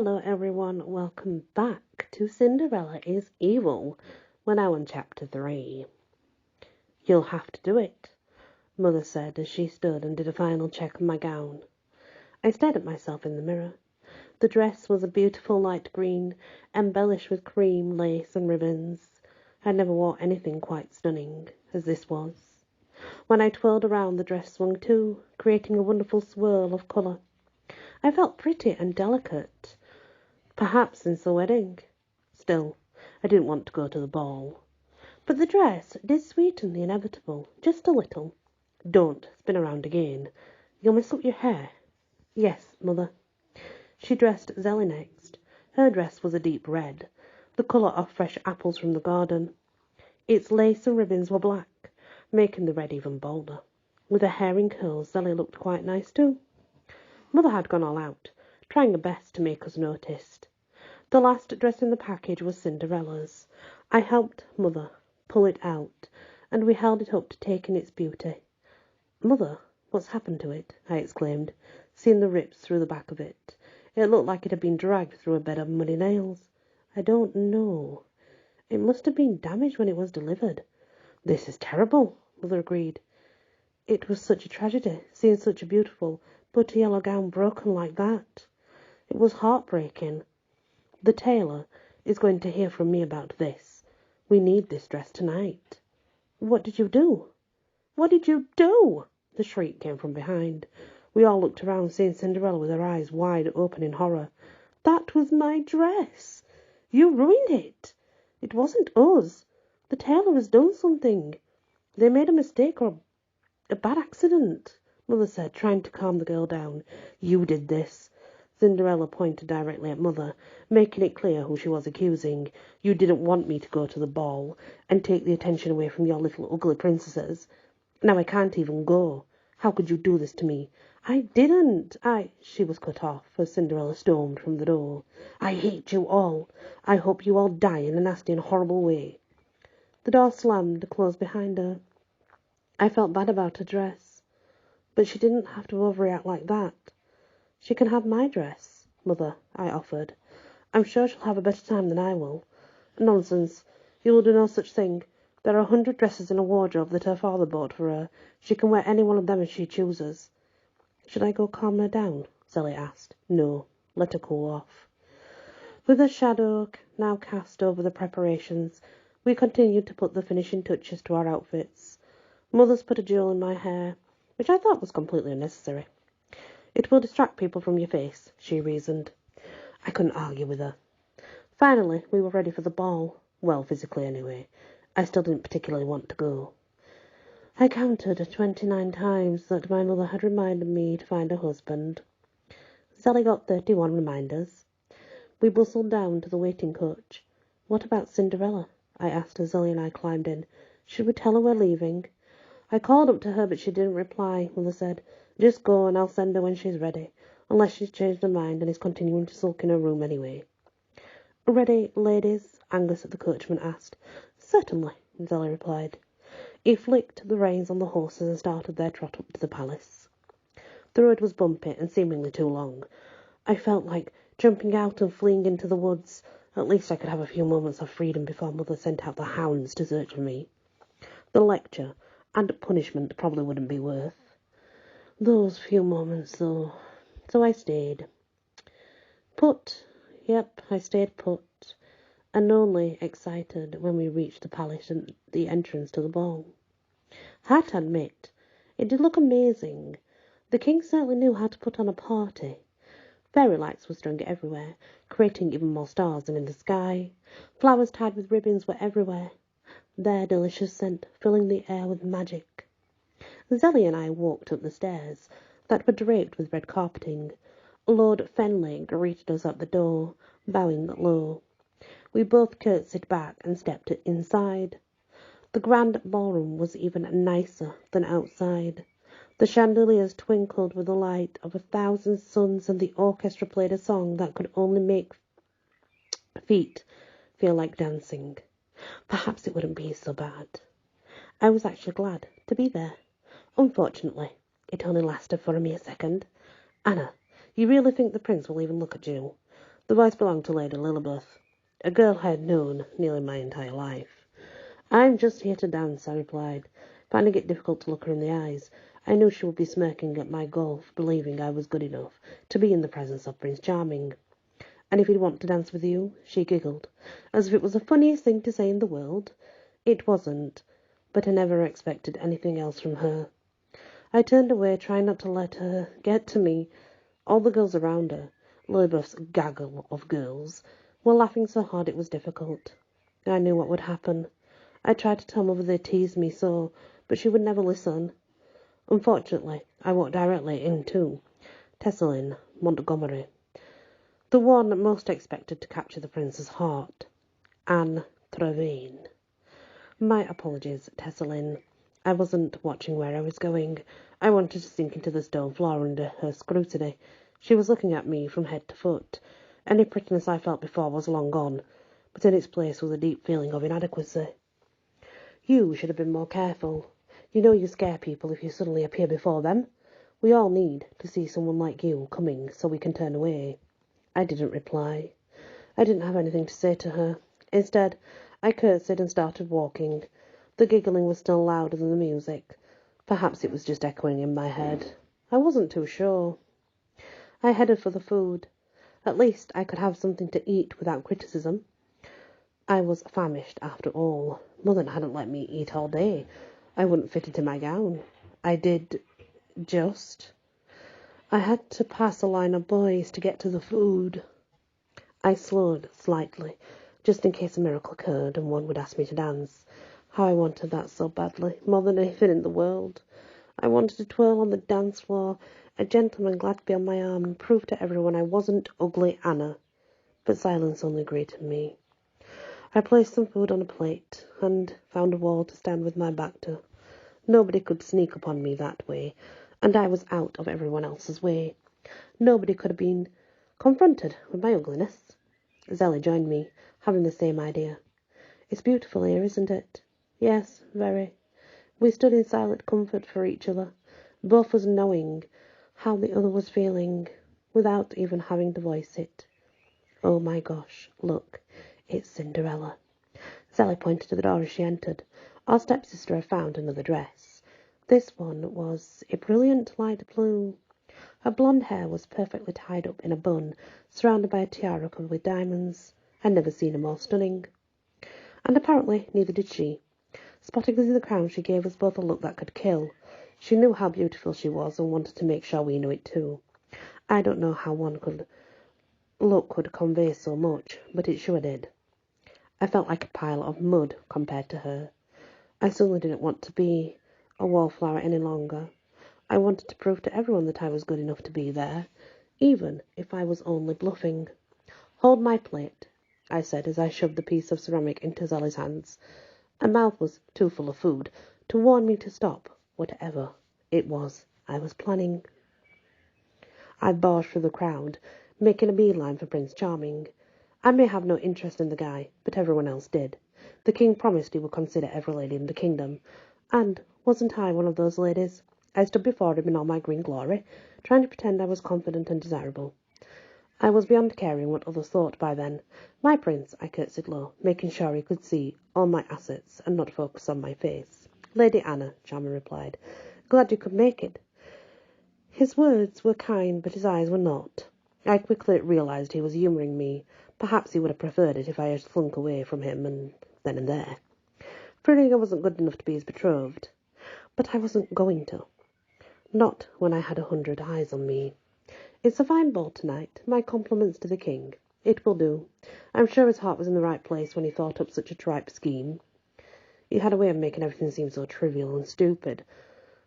Hello everyone, welcome back to Cinderella is Evil. We're now on chapter 3. You'll have to do it, Mother said as she stood and did a final check on my gown. I stared at myself in the mirror. The dress was a beautiful light green, embellished with cream, lace and ribbons. I never wore anything quite stunning as this was. When I twirled around, the dress swung too, creating a wonderful swirl of colour. I felt pretty and delicate, perhaps since the wedding. Still, I didn't want to go to the ball. But the dress did sweeten the inevitable, just a little. Don't spin around again. You'll mess up your hair. Yes, Mother. She dressed Zelly next. Her dress was a deep red, the colour of fresh apples from the garden. Its lace and ribbons were black, making the red even bolder. With her hair in curls, Zelly looked quite nice too. Mother had gone all out, trying her best to make us noticed. The last dress in the package was Cinderella's. I helped Mother pull it out, and we held it up to take in its beauty. "Mother, what's happened to it?" I exclaimed, seeing the rips through the back of it. It looked like it had been dragged through a bed of muddy nails. "I don't know. It must have been damaged when it was delivered." "This is terrible," Mother agreed. It was such a tragedy, seeing such a beautiful, putty yellow gown broken like that. It was heartbreaking. "The tailor is going to hear from me about this. We need this dress tonight." "What did you do?" "What did you do?" The shriek came from behind. We all looked around, seeing Cinderella with her eyes wide open in horror. "That was my dress. You ruined it. It wasn't us. The tailor has done something. They made a mistake or a bad accident," Mother said, trying to calm the girl down. "You did this." Cinderella pointed directly at Mother, making it clear who she was accusing. "You didn't want me to go to the ball and take the attention away from your little ugly princesses. Now I can't even go. How could you do this to me?" "I didn't. She was cut off as Cinderella stormed from the door. "I hate you all. I hope you all die in a nasty and horrible way." The door slammed, closed behind her. I felt bad about her dress, but she didn't have to overreact like that. "She can have my dress, Mother," I offered. "I'm sure she'll have a better time than I will." "Nonsense. You will do no such thing. There are 100 dresses in a wardrobe that her father bought for her. She can wear any one of them if she chooses." "Should I go calm her down?" Sally asked. "No. Let her cool off." With a shadow now cast over the preparations, we continued to put the finishing touches to our outfits. Mother's put a jewel in my hair, which I thought was completely unnecessary. "It will distract people from your face," she reasoned. I couldn't argue with her. Finally, we were ready for the ball. Well, physically anyway. I still didn't particularly want to go. I counted 29 times that my mother had reminded me to find a husband. Sally got 31 reminders. We bustled down to the waiting coach. "What about Cinderella?" I asked as Zoe and I climbed in. "Should we tell her we're leaving?" I called up to her, but she didn't reply. Mother said, "Just go and I'll send her when she's ready, unless she's changed her mind and is continuing to sulk in her room anyway." "Ready, ladies?" Angus the coachman asked. "Certainly," Zelly replied. He flicked the reins on the horses and started their trot up to the palace. The road was bumpy and seemingly too long. I felt like jumping out and fleeing into the woods. At least I could have a few moments of freedom before Mother sent out the hounds to search for me. The lecture and punishment probably wouldn't be worth those few moments, though. So I stayed. Put. Yep, I stayed put, and only excited when we reached the palace and the entrance to the ball. I have to admit, it did look amazing. The king certainly knew how to put on a party. Fairy lights were strung everywhere, creating even more stars than in the sky. Flowers tied with ribbons were everywhere, their delicious scent filling the air with magic. Zelly and I walked up the stairs that were draped with red carpeting. Lord Fenley greeted us at the door, bowing low. We both curtsied back and stepped inside. The grand ballroom was even nicer than outside. The chandeliers twinkled with the light of 1,000 suns, and the orchestra played a song that could only make feet feel like dancing. Perhaps it wouldn't be so bad. I was actually glad to be there. Unfortunately, it only lasted for a mere second. "Anna, you really think the prince will even look at you?" The voice belonged to Lady Lilibeth, a girl I had known nearly my entire life. "I'm just here to dance," I replied, finding it difficult to look her in the eyes. I knew she would be smirking at my golf, believing I was good enough to be in the presence of Prince Charming. "And if he'd want to dance with you?" She giggled, as if it was the funniest thing to say in the world. It wasn't, but I never expected anything else from her. I turned away, trying not to let her get to me. All the girls around her, Lilibeth's gaggle of girls, were laughing so hard it was difficult. I knew what would happen. I tried to tell Mother they teased me so, but she would never listen. Unfortunately, I walked directly into Tesselin Montgomery, the one most expected to capture the prince's heart, Anne Trevane. My apologies, Tesselin. I wasn't watching where I was going. I wanted to sink into the stone floor under her scrutiny. She was looking at me from head to foot. Any prettiness I felt before was long gone, but in its place was a deep feeling of inadequacy. "You should have been more careful. You know you scare people if you suddenly appear before them. We all need to see someone like you coming so we can turn away." I didn't reply. I didn't have anything to say to her. Instead, I curtsied and started walking. The giggling was still louder than the music. Perhaps it was just echoing in my head. I wasn't too sure. I headed for the food. At least I could have something to eat without criticism. I was famished after all. Mother hadn't let me eat all day. I wouldn't fit into my gown. I did just. I had to pass a line of boys to get to the food. I slowed slightly, just in case a miracle occurred and one would ask me to dance. How I wanted that so badly, more than anything in the world. I wanted to twirl on the dance floor, a gentleman glad to be on my arm, and prove to everyone I wasn't ugly Anna. But silence only greeted me. I placed some food on a plate, and found a wall to stand with my back to. Nobody could sneak upon me that way, and I was out of everyone else's way. Nobody could have been confronted with my ugliness. Zelly joined me, having the same idea. "It's beautiful here, isn't it?" "Yes, very." We stood in silent comfort for each other, both of us knowing how the other was feeling, without even having to voice it. "Oh my gosh, look, it's Cinderella." Sally pointed to the door as she entered. Our stepsister had found another dress. This one was a brilliant light blue. Her blonde hair was perfectly tied up in a bun, surrounded by a tiara covered with diamonds. I'd never seen her more stunning. And apparently neither did she. Spotting us in the crowd, she gave us both a look that could kill. She knew how beautiful she was and wanted to make sure we knew it too. I don't know how one look could convey so much, but it sure did. I felt like a pile of mud compared to her. I suddenly didn't want to be a wallflower any longer. I wanted to prove to everyone that I was good enough to be there, even if I was only bluffing. "Hold my plate," I said as I shoved the piece of ceramic into Zelly's hands. Her mouth was too full of food to warn me to stop whatever it was I was planning. I barged through the crowd, making a beeline for Prince Charming. I may have no interest in the guy, but everyone else did. The king promised he would consider every lady in the kingdom, and wasn't I one of those ladies? I stood before him in all my green glory, trying to pretend I was confident and desirable. I was beyond caring what others thought by then. "My prince," I curtsied low, making sure he could see all my assets and not focus on my face. "Lady Anna," Charming replied. "Glad you could make it." His words were kind, but his eyes were not. I quickly realized he was humouring me. Perhaps he would have preferred it if I had slunk away from him then and there, fearing I wasn't good enough to be his betrothed. But I wasn't going to. Not when I had 100 eyes on me. "It's a fine ball tonight. My compliments to the king. It will do. I'm sure his heart was in the right place when he thought up such a tripe scheme. He had a way of making everything seem so trivial and stupid,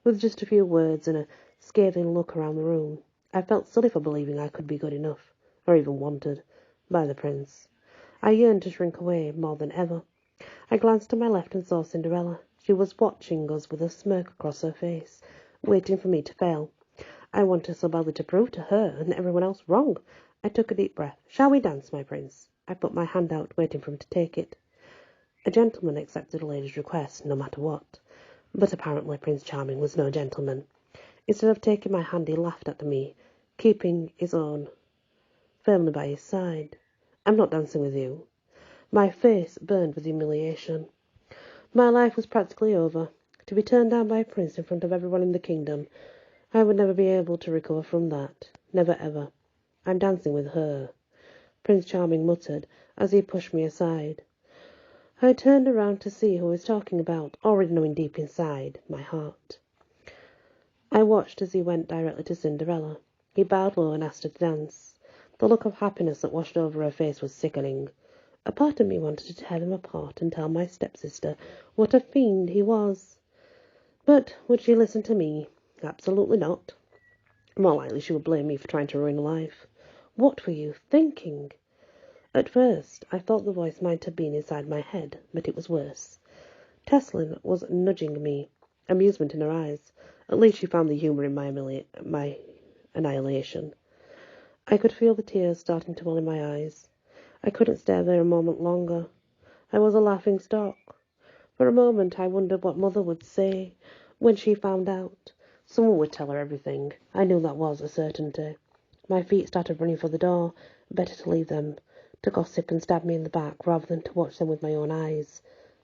with just a few words and a scathing look around the room. I felt silly for believing I could be good enough, or even wanted, by the prince. I yearned to shrink away more than ever. I glanced to my left and saw Cinderella. She was watching us with a smirk across her face, waiting for me to fail. I wanted so badly to prove to her and everyone else wrong. I took a deep breath. "Shall we dance, my prince?" I put my hand out, waiting for him to take it. A gentleman accepted a lady's request, no matter what. But apparently Prince Charming was no gentleman. Instead of taking my hand, he laughed at me, keeping his own firmly by his side. "I'm not dancing with you." My face burned with humiliation. My life was practically over. To be turned down by a prince in front of everyone in the kingdom, I would never be able to recover from that. Never ever. "I'm dancing with her," Prince Charming muttered as he pushed me aside. I turned around to see who he was talking about, already knowing deep inside my heart. I watched as he went directly to Cinderella. He bowed low and asked her to dance. The look of happiness that washed over her face was sickening. A part of me wanted to tear him apart and tell my stepsister what a fiend he was. But would she listen to me? Absolutely not. More likely she would blame me for trying to ruin her life. What were you thinking? At first, I thought the voice might have been inside my head, but it was worse. Teslin was nudging me, amusement in her eyes. At least she found the humour in my annihilation. I could feel the tears starting to well in my eyes. I couldn't stare there a moment longer. I was a laughing stock. For a moment I wondered what Mother would say when she found out. Someone would tell her everything. I knew that was a certainty. My feet started running for the door. Better to leave them to gossip and stab me in the back rather than to watch them with my own eyes.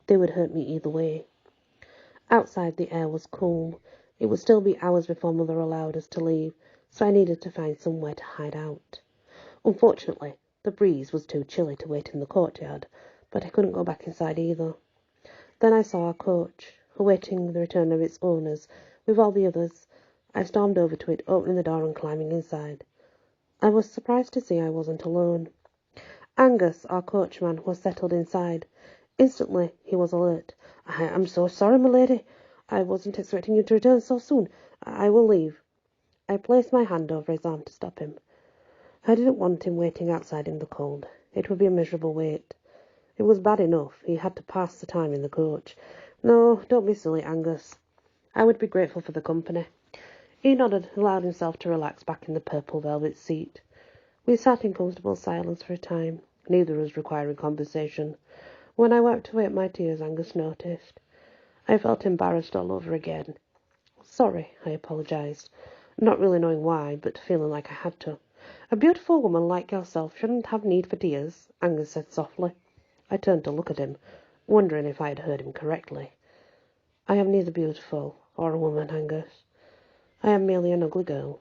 They would hurt me either way. Outside the air was cool. It would still be hours before Mother allowed us to leave, so I needed to find somewhere to hide out. Unfortunately, the breeze was too chilly to wait in the courtyard, but I couldn't go back inside either. Then I saw our coach, awaiting the return of its owners, with all the others. I stormed over to it, opening the door and climbing inside. I was surprised to see I wasn't alone. Angus, our coachman, was settled inside. Instantly he was alert. "I'm so sorry, my lady. I wasn't expecting you to return so soon. I will leave." I placed my hand over his arm to stop him. I didn't want him waiting outside in the cold. It would be a miserable wait. It was bad enough. He had to pass the time in the coach. "No, don't be silly, Angus. I would be grateful for the company." He nodded and allowed himself to relax back in the purple velvet seat. We sat in comfortable silence for a time, neither of us requiring conversation. When I wiped away at my tears, Angus noticed. I felt embarrassed all over again. "Sorry," I apologised, not really knowing why, but feeling like I had to. "A beautiful woman like yourself shouldn't have need for tears," Angus said softly. I turned to look at him, wondering if I had heard him correctly. "I am neither beautiful or a woman, Angus. I am merely an ugly girl."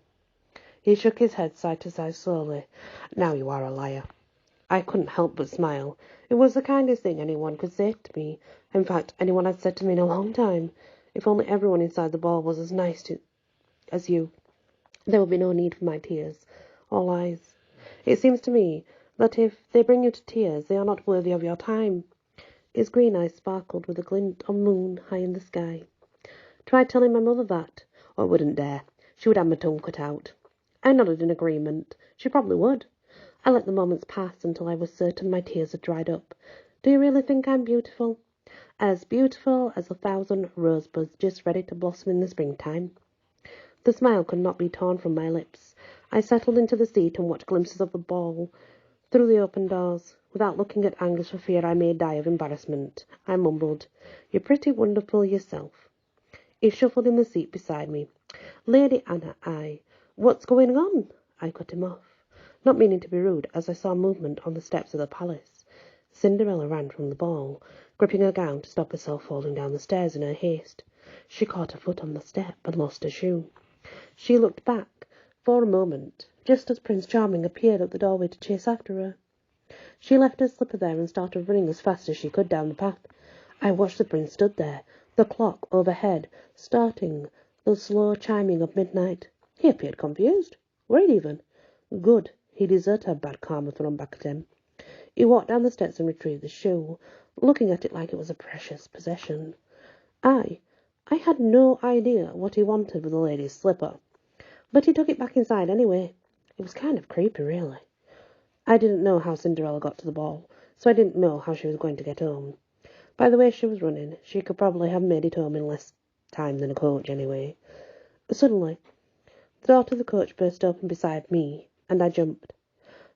He shook his head side to side slowly. "Now you are a liar." I couldn't help but smile. It was the kindest thing anyone could say to me. In fact, anyone had said to me in a long time. If only everyone inside the ball was as nice as you, there would be no need for my tears or lies. It seems to me that if they bring you to tears, they are not worthy of your time. His green eyes sparkled with a glint of moon high in the sky. Tried telling my mother that. I wouldn't dare. She would have my tongue cut out. I nodded in agreement. She probably would. I let the moments pass until I was certain my tears had dried up. "Do you really think I'm beautiful?" Beautiful as 1,000 rosebuds just ready to blossom in the springtime." The smile could not be torn from my lips. I settled into the seat and watched glimpses of the ball through the open doors. Without looking at Angus for fear I may die of embarrassment, I mumbled, "You're pretty wonderful yourself." He shuffled in the seat beside me. "Lady Anna, What's going on?" I cut him off, not meaning to be rude, as I saw movement on the steps of the palace. Cinderella ran from the ball, gripping her gown to stop herself falling down the stairs in her haste. She caught her foot on the step and lost her shoe. She looked back for a moment, just as Prince Charming appeared at the doorway to chase after her. She left her slipper there and started running as fast as she could down the path. I watched the prince stood there, the clock overhead starting the slow chiming of midnight. He appeared confused, worried even. Good, he deserved her bad karma thrown back at him. He walked down the steps and retrieved the shoe, looking at it like it was a precious possession. I had no idea what he wanted with a lady's slipper, but he took it back inside anyway. It was kind of creepy, really. I didn't know how Cinderella got to the ball, so I didn't know how she was going to get home. By the way she was running, she could probably have made it home in less time than a coach anyway. Suddenly, the door to the coach burst open beside me, and I jumped.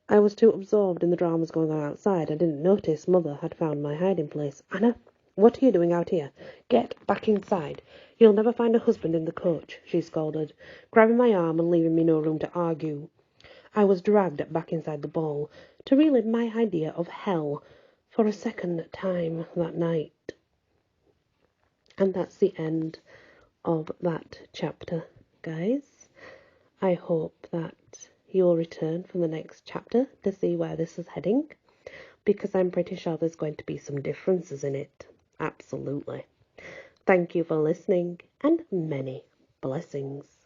I was too absorbed in the dramas going on outside. I didn't notice Mother had found my hiding place. "Anna, what are you doing out here? Get back inside. You'll never find a husband in the coach," she scolded, grabbing my arm and leaving me no room to argue. I was dragged back inside the ball to relive my idea of hell for a second time that night. And that's the end of that chapter, guys. I hope that you'll return for the next chapter to see where this is heading, because I'm pretty sure there's going to be some differences in it. Absolutely. Thank you for listening, and many blessings.